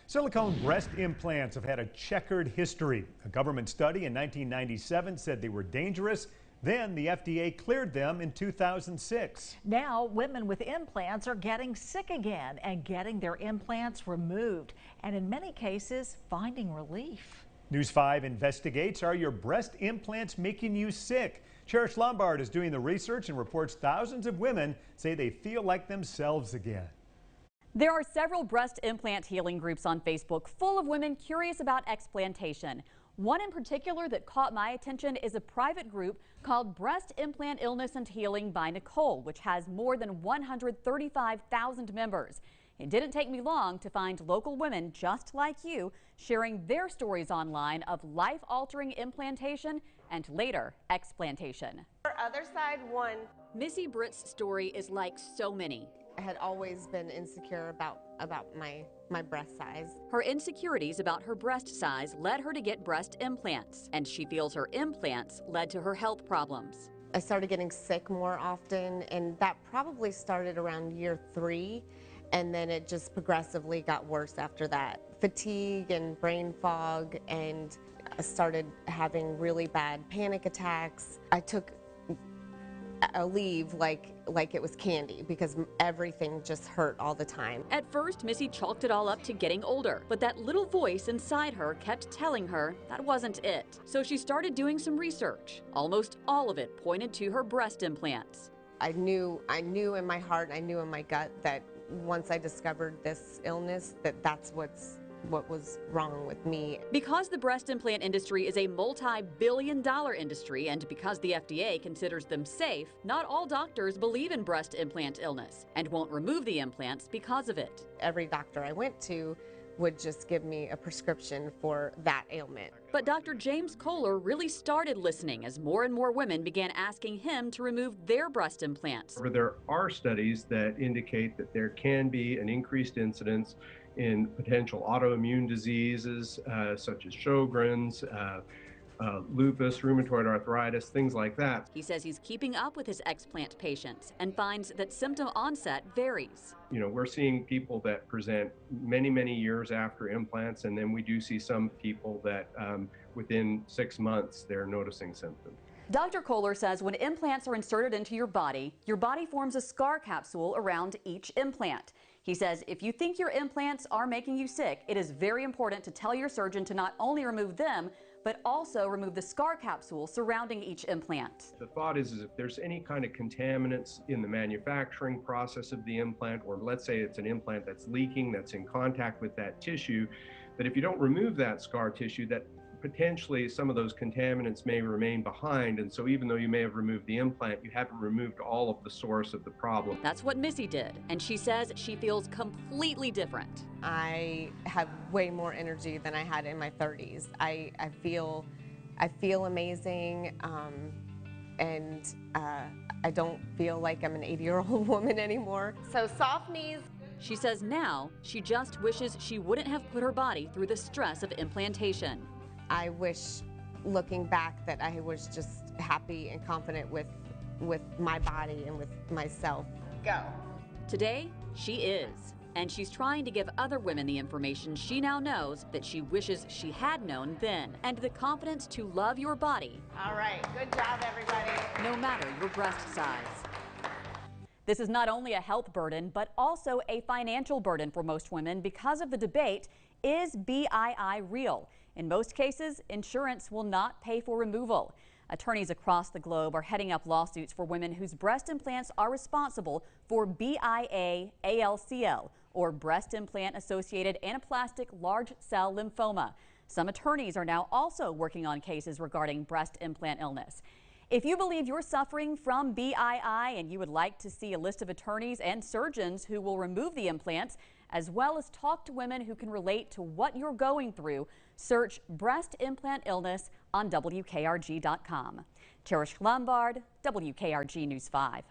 Silicone breast implants have had a checkered history. A government study in 1997 said they were dangerous. Then the FDA cleared them in 2006. Now women with implants are getting sick again and getting their implants removed, and in many cases finding relief. News 5 investigates, are your breast implants making you sick? Cherish Lombard is doing the research and reports thousands of women say they feel like themselves again. There are several breast implant healing groups on Facebook full of women curious about explantation. One in particular that caught my attention is a private group called Breast Implant Illness and Healing by Nicole, which has more than 135,000 members. It didn't take me long to find local women just like you sharing their stories online of life-altering implantation and later explantation. Other side one. Missy Britt's story is like so many. I had always been insecure about my breast size. Her insecurities about her breast size led her to get breast implants, and she feels her implants led to her health problems. I started getting sick more often, and that probably started around year 3, and then it just progressively got worse after that. Fatigue and brain fog, and I started having really bad panic attacks. I took a leave like it was candy because everything just hurt all the time. At first, Missy chalked it all up to getting older, but that little voice inside her kept telling her that wasn't it. So she started doing some research. Almost all of it pointed to her breast implants. I knew in my heart, I knew in my gut that once I discovered this illness, that's what was wrong with me. Because the breast implant industry is a multi-billion-dollar industry and because the FDA considers them safe, not all doctors believe in breast implant illness and won't remove the implants because of it. Every doctor I went to would just give me a prescription for that ailment. But Dr. James Kohler really started listening as more and more women began asking him to remove their breast implants. There are studies that indicate that there can be an increased incidence in potential autoimmune diseases such as Sjogren's, lupus, rheumatoid arthritis, things like that. He says he's keeping up with his explant patients and finds that symptom onset varies. You know, we're seeing people that present many, many years after implants, and then we do see some people that within 6 months they're noticing symptoms. Dr. Kohler says when implants are inserted into your body forms a scar capsule around each implant. He says if you think your implants are making you sick, it is very important to tell your surgeon to not only remove them, but also remove the scar capsule surrounding each implant. The thought is if there's any kind of contaminants in the manufacturing process of the implant, or let's say it's an implant that's leaking, that's in contact with that tissue, that if you don't remove that scar tissue, that potentially some of those contaminants may remain behind, and so even though you may have removed the implant, you haven't removed all of the source of the problem. That's what Missy did, and she says she feels completely different. I have way more energy than I had in my 30s. I feel amazing, and I don't feel like I'm an 80-year-old woman anymore. So soft knees. She says now she just wishes she wouldn't have put her body through the stress of implantation. I wish, looking back, that I was just happy and confident with my body and with myself. Go. Today, she is. And she's trying to give other women the information she now knows that she wishes she had known then, and the confidence to love your body. All right, good job, everybody. No matter your breast size. This is not only a health burden, but also a financial burden for most women because of the debate, is BII real? In most cases, insurance will not pay for removal. Attorneys across the globe are heading up lawsuits for women whose breast implants are responsible for BIA-ALCL, or breast implant associated anaplastic large cell lymphoma. Some attorneys are now also working on cases regarding breast implant illness. If you believe you're suffering from BII and you would like to see a list of attorneys and surgeons who will remove the implants, as well as talk to women who can relate to what you're going through, search breast implant illness on WKRG.com. Cherish Lombard, WKRG News 5.